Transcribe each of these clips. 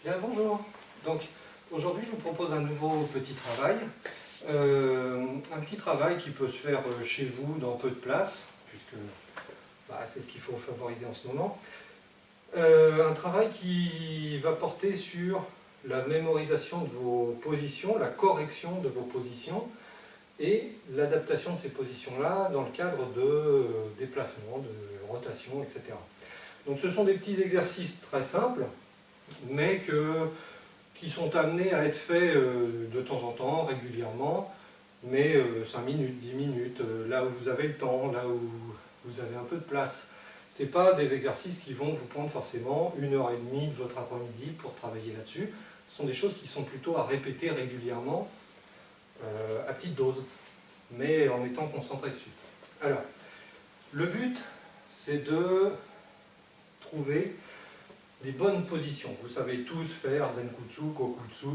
Bien, bonjour. Donc, aujourd'hui, je vous propose un nouveau petit travail. Un petit travail qui peut se faire chez vous dans peu de place, puisque c'est ce qu'il faut favoriser en ce moment. Un travail qui va porter sur la mémorisation de vos positions, la correction de vos positions et l'adaptation de ces positions-là dans le cadre de déplacement, de rotation, etc. Donc ce sont des petits exercices très simples, mais qui sont amenés à être faits de temps en temps, régulièrement, mais 5 minutes, 10 minutes, là où vous avez le temps, là où vous avez un peu de place. Ce n'est pas des exercices qui vont vous prendre forcément 1h30 de votre après-midi pour travailler là-dessus. Ce sont des choses qui sont plutôt à répéter régulièrement, à petite dose, mais en étant concentré dessus. Alors, le but, c'est de trouver des bonnes positions. Vous savez tous faire Zenkutsu, Kokutsu,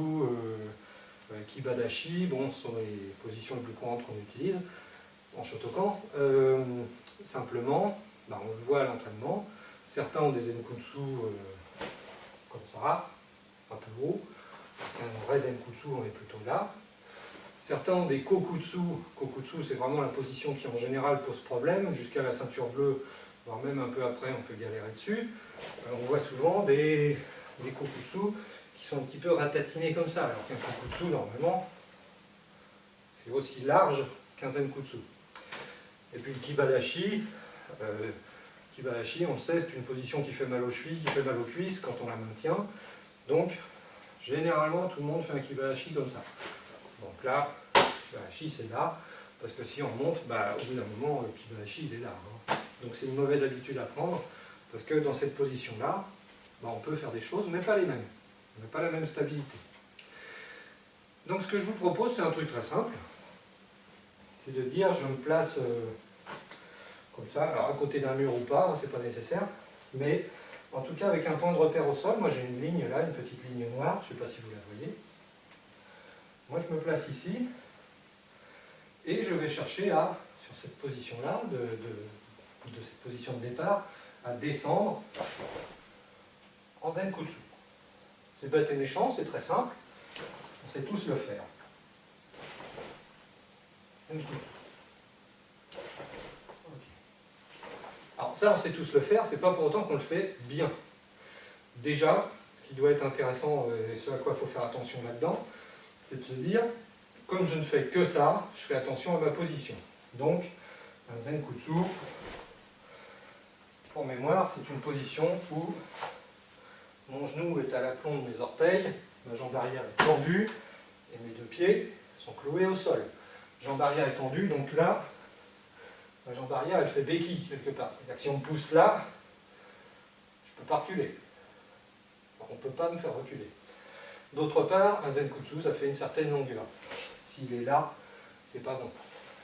Kibadashi, bon, ce sont les positions les plus courantes qu'on utilise en Shotokan. Simplement, on le voit à l'entraînement, certains ont des Zenkutsu comme ça, un peu haut, un vrai Zenkutsu, on est plutôt là. Certains ont des Kokutsu. Kokutsu, c'est vraiment la position qui en général pose problème, jusqu'à la ceinture bleue, voire même un peu après, on peut galérer dessus. On voit souvent des Kokutsu qui sont un petit peu ratatinés comme ça, alors qu'un Kokutsu, normalement, c'est aussi large qu'un Zenkutsu. Et puis le Kibadashi, on le sait, c'est une position qui fait mal aux chevilles, qui fait mal aux cuisses quand on la maintient. Donc, généralement, tout le monde fait un Kibadashi comme ça. Donc là, le Kibadashi, c'est là, parce que si on monte, au bout d'un moment, le Kibadashi, il est là. Donc c'est une mauvaise habitude à prendre, parce que dans cette position-là, on peut faire des choses, mais pas les mêmes. On n'a pas la même stabilité. Donc ce que je vous propose, c'est un truc très simple. C'est de dire, je me place comme ça, alors à côté d'un mur ou pas, c'est pas nécessaire, mais en tout cas avec un point de repère au sol. Moi j'ai une ligne là, une petite ligne noire, je ne sais pas si vous la voyez. Moi je me place ici, et je vais chercher sur cette position-là, de cette position de départ, à descendre en Zenkutsu. C'est bête et méchant, c'est très simple, on sait tous le faire. Zenkutsu. Alors ça, on sait tous le faire, c'est pas pour autant qu'on le fait bien. Déjà, ce qui doit être intéressant, et ce à quoi il faut faire attention là-dedans, c'est de se dire, comme je ne fais que ça, je fais attention à ma position. Donc, un Zenkutsu, pour mémoire, c'est une position où mon genou est à l'aplomb de mes orteils, ma jambe arrière est tendue, et mes deux pieds sont cloués au sol. Jambe arrière est tendue, donc là, ma jambe arrière, elle fait béquille quelque part. C'est-à-dire que si on me pousse là, je ne peux pas reculer. Enfin, on ne peut pas me faire reculer. D'autre part, un Zenkutsu, ça fait une certaine longueur. S'il est là, c'est pas bon.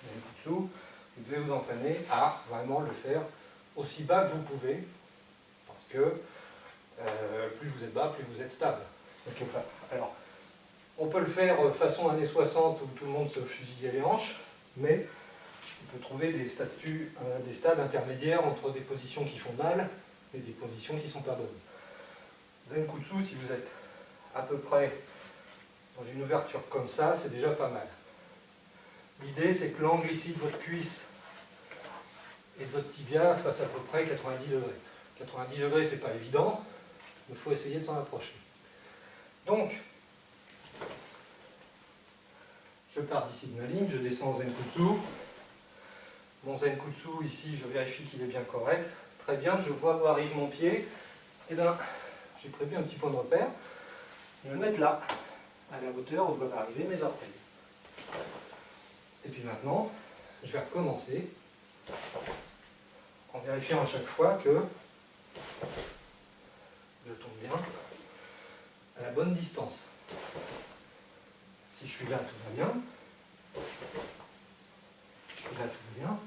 Zenkutsu, vous devez vous entraîner à vraiment le faire aussi bas que vous pouvez, parce que plus vous êtes bas, plus vous êtes stable, quelque part. Alors, on peut le faire façon années 60 où tout le monde se fusillait les hanches, mais on peut trouver des stades intermédiaires entre des positions qui font mal et des positions qui ne sont pas bonnes. Zenkutsu, si vous êtes à peu près dans une ouverture comme ça, c'est déjà pas mal. L'idée, c'est que l'angle ici de votre cuisse et de votre tibia fasse à peu près 90 degrés. 90 degrés, c'est pas évident, mais il faut essayer de s'en approcher. Donc, je pars d'ici de ma ligne, je descends en Zenkutsu. Mon Zenkutsu, ici, je vérifie qu'il est bien correct. Très bien, je vois où arrive mon pied. Et bien, j'ai prévu un petit point de repère. Je vais le mettre là, à la hauteur où doivent arriver mes orteils. Et puis maintenant, je vais recommencer en vérifiant à chaque fois que je tombe bien à la bonne distance. Si je suis là, tout va bien. Là, tout va bien.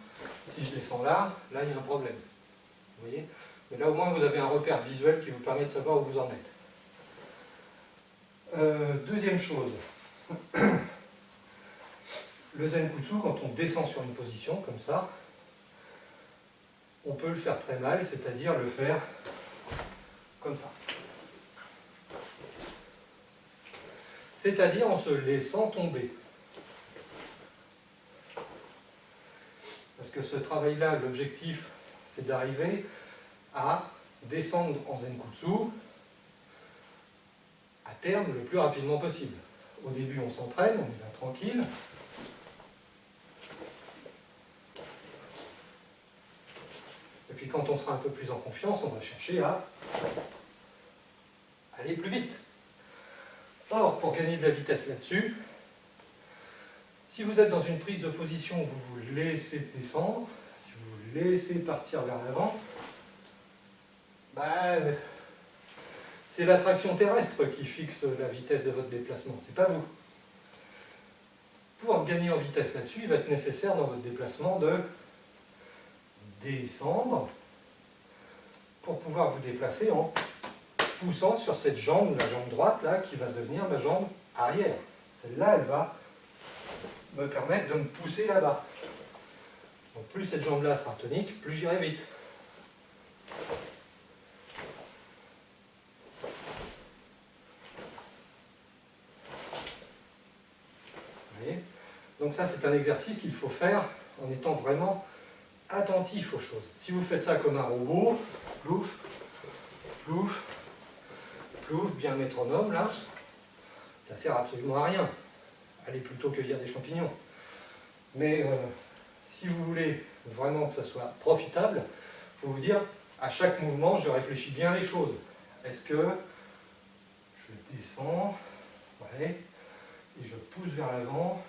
Si je descends là, là, il y a un problème. Vous voyez? Mais là, au moins, vous avez un repère visuel qui vous permet de savoir où vous en êtes. Deuxième chose. Le Zenkutsu, quand on descend sur une position comme ça, on peut le faire très mal, c'est-à-dire le faire comme ça. c'est-à-dire en se laissant tomber. Parce que ce travail-là, l'objectif, c'est d'arriver à descendre en Zenkutsu à terme le plus rapidement possible. Au début, on s'entraîne, on est là tranquille. Et puis quand on sera un peu plus en confiance, on va chercher à aller plus vite. Or, pour gagner de la vitesse là-dessus, si vous êtes dans une prise de position où vous vous laissez descendre, si vous vous laissez partir vers l'avant, c'est l'attraction terrestre qui fixe la vitesse de votre déplacement, c'est pas vous. Pour gagner en vitesse là-dessus, il va être nécessaire dans votre déplacement de descendre pour pouvoir vous déplacer en poussant sur cette jambe, la jambe droite là, qui va devenir ma jambe arrière. Celle-là, elle va me permettre de me pousser là-bas. Donc plus cette jambe-là sera tonique, plus j'irai vite. Vous voyez ? Donc ça, c'est un exercice qu'il faut faire en étant vraiment attentif aux choses. Si vous faites ça comme un robot, plouf, plouf, plouf, bien métronome là, ça sert absolument à rien. Allez plutôt cueillir des champignons. Mais si vous voulez vraiment que ça soit profitable, il faut vous dire, à chaque mouvement, je réfléchis bien les choses. Est-ce que je descends, ouais, et je pousse vers l'avant,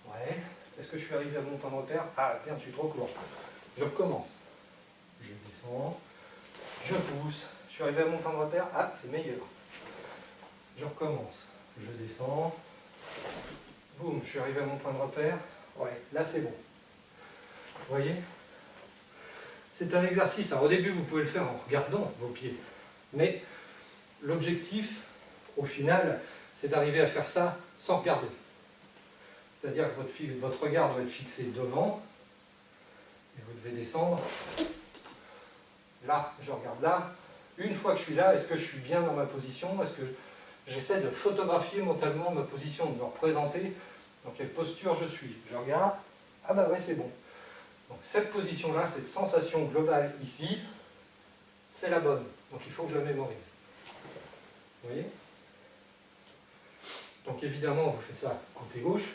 ouais. Est-ce que je suis arrivé à mon point de repère? Ah merde, je suis trop court. Je recommence. Je descends, je pousse, je suis arrivé à mon point de repère, ah c'est meilleur. Je recommence, je descends, boum, je suis arrivé à mon point de repère, ouais, là c'est bon. Vous voyez? C'est un exercice, alors au début vous pouvez le faire en regardant vos pieds, mais l'objectif, au final, c'est d'arriver à faire ça sans regarder. C'est-à-dire que votre regard doit être fixé devant, et vous devez descendre. Là, je regarde là. Une fois que je suis là, est-ce que je suis bien dans ma position? Est-ce que j'essaie de photographier mentalement ma position, de me représenter dans quelle posture je suis? Je regarde, ah bah ouais, c'est bon. Donc cette position-là, cette sensation globale ici, c'est la bonne. Donc il faut que je la mémorise. Vous voyez? Donc évidemment, vous faites ça côté gauche,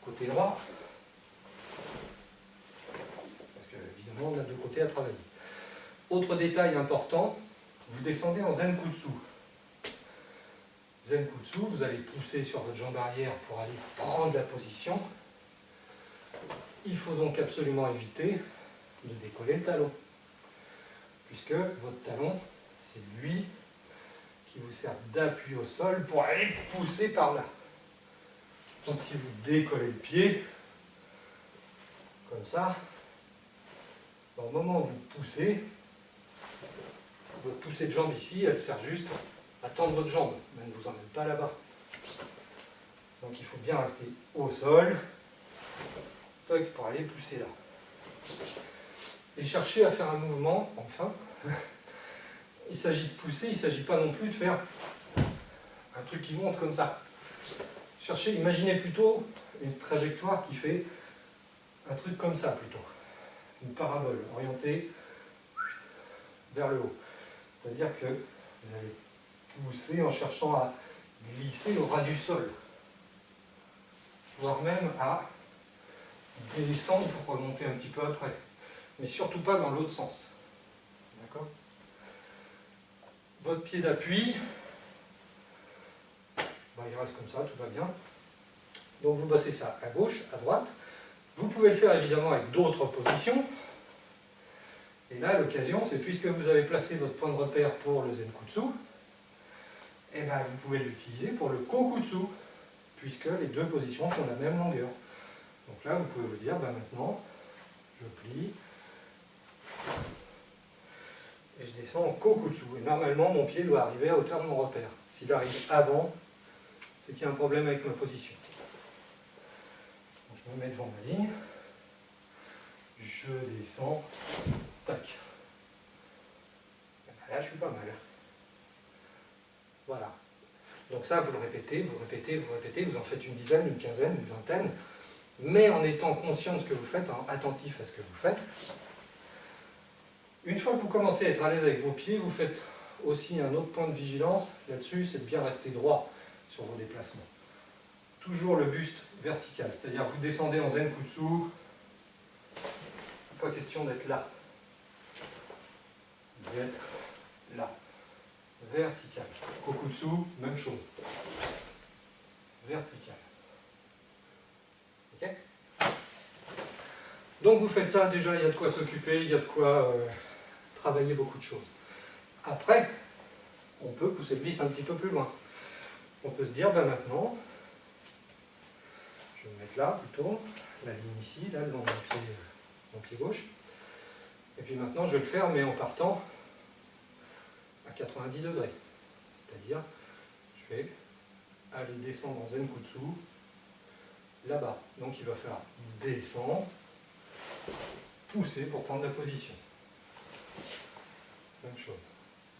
côté droit, parce que évidemment, on a deux côtés à travailler. Autre détail important, vous descendez en Zenkutsu. Zenkutsu, vous allez pousser sur votre jambe arrière pour aller prendre la position. Il faut donc absolument éviter de décoller le talon, puisque votre talon, c'est lui qui vous sert d'appui au sol pour aller pousser par là. Donc si vous décollez le pied, comme ça, au moment où vous poussez, votre poussée de jambe ici, elle sert juste à tendre votre jambe, mais elle ne vous emmène pas là-bas. Donc il faut bien rester au sol, pour aller pousser là. Et chercher à faire un mouvement, enfin, il s'agit de pousser, il ne s'agit pas non plus de faire un truc qui monte comme ça. Cherchez, imaginez plutôt une trajectoire qui fait un truc comme ça plutôt. Une parabole orientée vers le haut. C'est-à-dire que vous allez pousser en cherchant à glisser au ras du sol. Voire même à descendre pour remonter un petit peu après. Mais surtout pas dans l'autre sens. D'accord? Votre pied d'appui, il reste comme ça, tout va bien. Donc vous bossez ça à gauche, à droite. Vous pouvez le faire évidemment avec d'autres positions. Et là, l'occasion, c'est puisque vous avez placé votre point de repère pour le Zenkutsu, et bien vous pouvez l'utiliser pour le Kokutsu, puisque les deux positions font la même longueur. Donc là, vous pouvez vous dire, maintenant, je plie, et je descends en Kokutsu. Et normalement, mon pied doit arriver à hauteur de mon repère. S'il arrive avant, c'est qu'il y a un problème avec ma position. Donc, je me mets devant ma ligne, je descends, tac. Et là, je suis pas mal. Voilà. Donc ça, vous le répétez, vous le répétez, vous le répétez, vous en faites une dizaine, une quinzaine, une vingtaine, mais en étant conscient de ce que vous faites, attentif à ce que vous faites. Une fois que vous commencez à être à l'aise avec vos pieds, vous faites aussi un autre point de vigilance là-dessus, c'est de bien rester droit sur vos déplacements. Toujours le buste vertical, c'est-à-dire vous descendez en Zen Kutsu, pas question d'être là. Vous êtes là. Vertical. Kokutsu, même chose. Vertical. Ok? Donc vous faites ça, déjà il y a de quoi s'occuper, il y a de quoi travailler beaucoup de choses. Après, on peut pousser le vice un petit peu plus loin. On peut se dire, ben maintenant, je vais me mettre là plutôt, la ligne ici, là, le long de mon pied gauche. Et puis maintenant, je vais le faire, mais en partant à 90 degrés. C'est-à-dire, je vais aller descendre en Zen Kutsu, là-bas. Donc il va falloir descendre, pousser pour prendre la position. Même chose.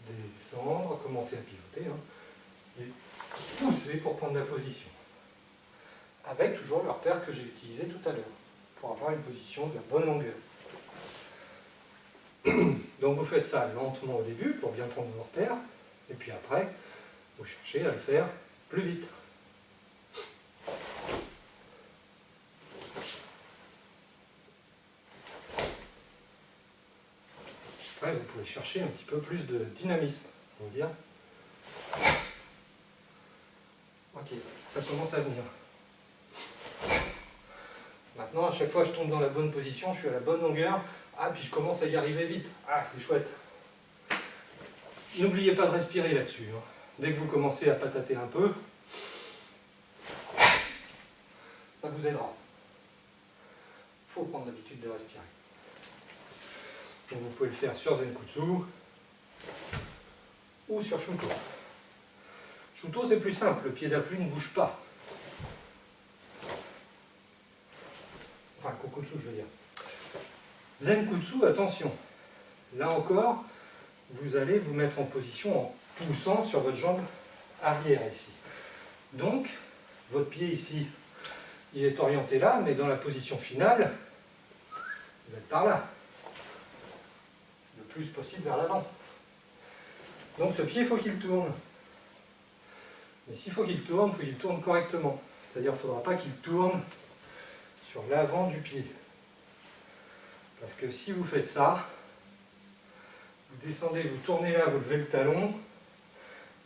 Descendre, commencer à pivoter, et pousser pour prendre la position. Avec toujours le repère que j'ai utilisé tout à l'heure, pour avoir une position de la bonne longueur. Donc vous faites ça lentement au début, pour bien prendre vos repères, et puis après, vous cherchez à le faire plus vite. Après, vous pouvez chercher un petit peu plus de dynamisme, on va dire. Ok, ça commence à venir. Maintenant, à chaque fois, je tombe dans la bonne position, je suis à la bonne longueur. Ah, puis je commence à y arriver vite. Ah, c'est chouette. N'oubliez pas de respirer là-dessus. Dès que vous commencez à patater un peu, ça vous aidera. Il faut prendre l'habitude de respirer. Donc vous pouvez le faire sur Zen Kutsu ou sur Shuto. Shuto, c'est plus simple, le pied d'appui ne bouge pas. Enfin, Kokutsu, je veux dire. Zen Kutsu, attention. Là encore, vous allez vous mettre en position en poussant sur votre jambe arrière ici. Donc, votre pied ici, il est orienté là, mais dans la position finale, vous êtes par là. Le plus possible vers l'avant. Donc ce pied, il faut qu'il tourne. Mais s'il faut qu'il tourne, il faut qu'il tourne correctement. C'est-à-dire qu'il ne faudra pas qu'il tourne sur l'avant du pied. Parce que si vous faites ça, vous descendez, vous tournez là, vous levez le talon,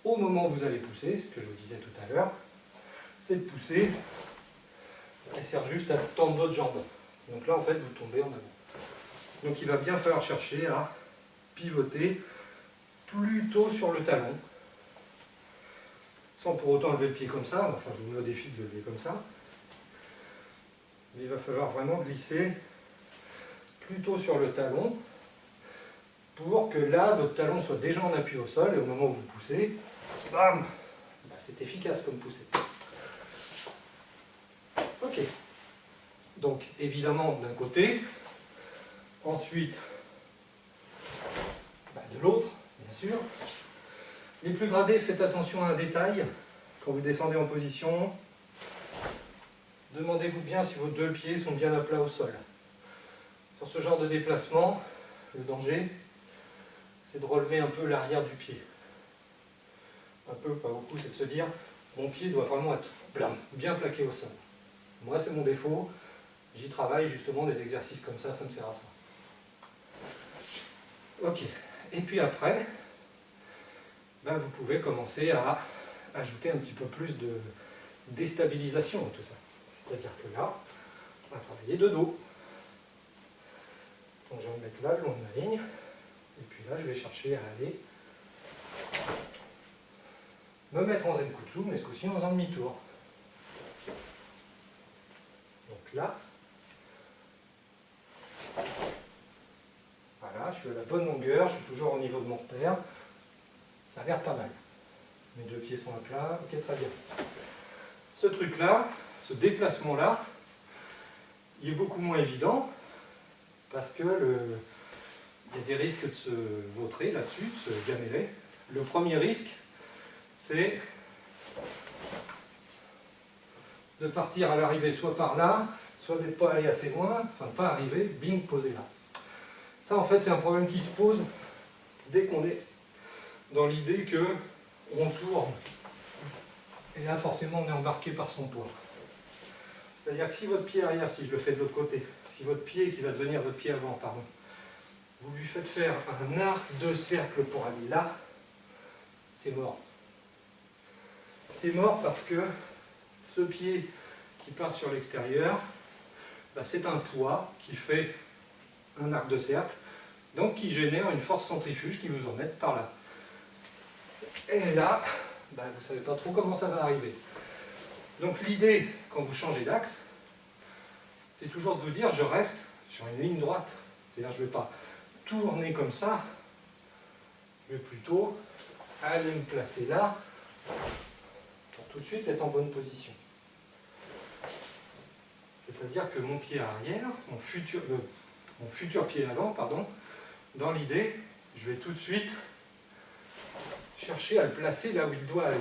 au moment où vous allez pousser, ce que je vous disais tout à l'heure, c'est de pousser, elle sert juste à tendre votre jambe. Donc là, en fait, vous tombez en avant. Donc il va bien falloir chercher à pivoter plutôt sur le talon, sans pour autant lever le pied comme ça. Enfin, je vous mets au défi de le lever comme ça. Mais il va falloir vraiment glisser plutôt sur le talon pour que là, votre talon soit déjà en appui au sol et au moment où vous poussez, bam, bah, c'est efficace comme poussée. Ok. Donc, évidemment, d'un côté, ensuite, bah, de l'autre, bien sûr. Les plus gradés, faites attention à un détail. Quand vous descendez en position, demandez-vous bien si vos deux pieds sont bien à plat au sol. Sur ce genre de déplacement, le danger, c'est de relever un peu l'arrière du pied. Un peu, pas beaucoup, c'est de se dire, mon pied doit vraiment être bien plaqué au sol. Moi, c'est mon défaut. J'y travaille justement, des exercices comme ça me sert à ça. Ok. Et puis après, ben vous pouvez commencer à ajouter un petit peu plus de déstabilisation à tout ça. C'est-à-dire que là, on va travailler de dos. Donc je vais me mettre là, le long de ma ligne. Et puis là, je vais chercher à aller me mettre en Zen Kutsu, mais ce coup-ci dans un demi-tour. Donc là, voilà, je suis à la bonne longueur, je suis toujours au niveau de mon repère. Ça a l'air pas mal. Mes deux pieds sont à plat, ok, très bien. Ce truc-là, ce déplacement-là, il est beaucoup moins évident parce que il y a des risques de se vautrer là-dessus, de se gameler. Le premier risque, c'est de partir à l'arrivée soit par là, soit d'être pas allé assez loin, enfin pas arriver, bing, posé là. Ça en fait c'est un problème qui se pose dès qu'on est dans l'idée que on tourne. Et là forcément on est embarqué par son poids. C'est-à-dire que si votre pied arrière, si je le fais de l'autre côté, si votre pied qui va devenir votre pied avant, pardon, vous lui faites faire un arc de cercle pour aller là, c'est mort. C'est mort parce que ce pied qui part sur l'extérieur, bah c'est un poids qui fait un arc de cercle, donc qui génère une force centrifuge qui vous emmène par là. Et là, bah vous ne savez pas trop comment ça va arriver. Donc l'idée, quand vous changez d'axe, c'est toujours de vous dire, je reste sur une ligne droite. C'est-à-dire, je ne vais pas tourner comme ça, je vais plutôt aller me placer là, pour tout de suite être en bonne position. C'est-à-dire que mon pied arrière, mon futur pied avant, pardon, dans l'idée, je vais tout de suite chercher à le placer là où il doit aller.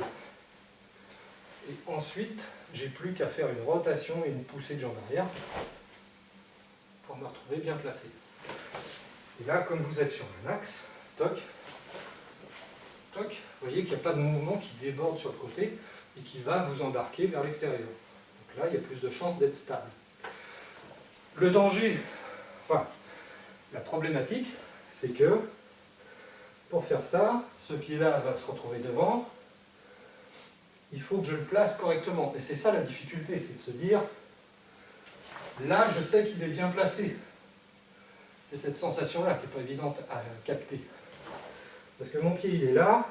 Et ensuite, j'ai plus qu'à faire une rotation et une poussée de jambe arrière pour me retrouver bien placé. Et là, comme vous êtes sur un axe, toc, toc, vous voyez qu'il n'y a pas de mouvement qui déborde sur le côté et qui va vous embarquer vers l'extérieur. Donc là, il y a plus de chances d'être stable. Le danger, enfin, la problématique, c'est que pour faire ça, ce pied-là va se retrouver devant. Il faut que je le place correctement. Et c'est ça la difficulté, c'est de se dire, là je sais qu'il est bien placé. C'est cette sensation-là qui n'est pas évidente à capter. Parce que mon pied il est là,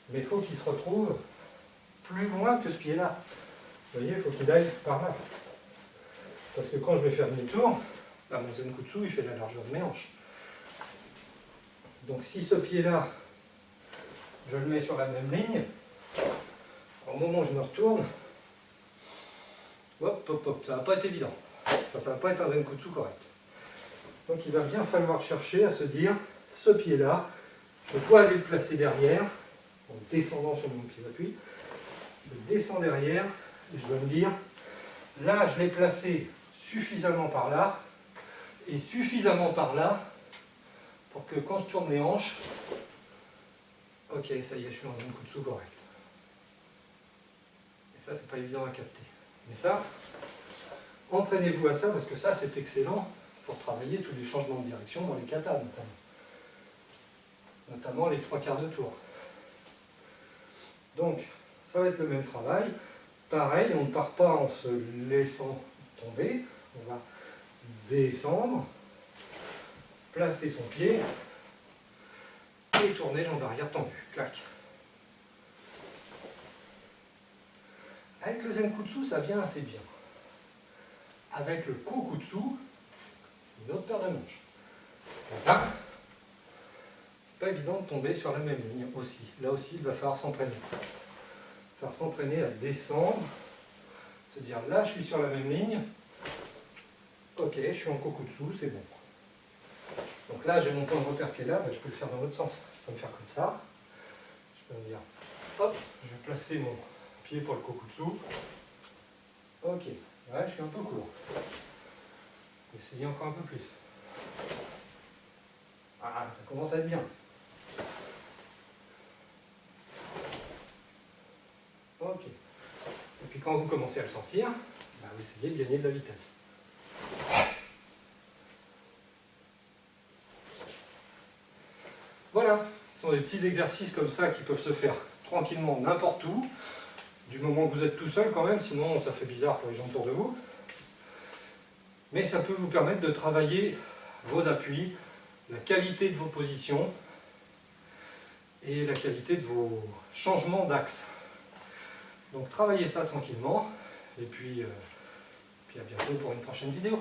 mais il faut qu'il se retrouve plus loin que ce pied-là. Vous voyez, il faut qu'il aille par là. Parce que quand je vais faire demi-tour, bah, mon Zenkutsu il fait la largeur de mes hanches. Donc si ce pied-là, je le mets sur la même ligne, au moment où je me retourne, hop, hop, hop, ça ne va pas être évident. Enfin, ça ne va pas être un Zenkutsu correct. Donc il va bien falloir chercher à se dire, ce pied-là, je dois aller le placer derrière, en descendant sur mon pied d'appui. Je descends derrière, et je dois me dire, là je l'ai placé suffisamment par là, et suffisamment par là, pour que quand je tourne les hanches, ok, ça y est, je suis dans un Zenkutsu correct. Et ça, c'est pas évident à capter. Mais ça, entraînez-vous à ça, parce que ça, c'est excellent pour travailler tous les changements de direction dans les katas, notamment les 3/4 de tour. Donc, ça va être le même travail. Pareil, on ne part pas en se laissant tomber. On va descendre, placer son pied et tourner jambe arrière tendue. Clac. Avec le Zenkutsu, ça vient assez bien. Avec le Kokutsu, c'est une autre paire de manches. Là, c'est pas évident de tomber sur la même ligne aussi. Là aussi, il va falloir s'entraîner. Faire s'entraîner à descendre, se dire là, je suis sur la même ligne. Ok, je suis en Kokutsu, c'est bon. Donc là, j'ai mon point de repère qui est là, ben, je peux le faire dans l'autre sens. Je peux me faire comme ça. Je peux me dire, hop, je vais placer mon pied pour le Kokutsu. Ok, ouais, je suis un peu court. Essayez encore un peu plus. Ah, ça commence à être bien. Ok. Et puis quand vous commencez à le sentir, bah, vous essayez de gagner de la vitesse. Voilà, ce sont des petits exercices comme ça qui peuvent se faire tranquillement n'importe où, du moment que vous êtes tout seul quand même, sinon ça fait bizarre pour les gens autour de vous. Mais ça peut vous permettre de travailler vos appuis, la qualité de vos positions et la qualité de vos changements d'axe. Donc travaillez ça tranquillement et puis à bientôt pour une prochaine vidéo.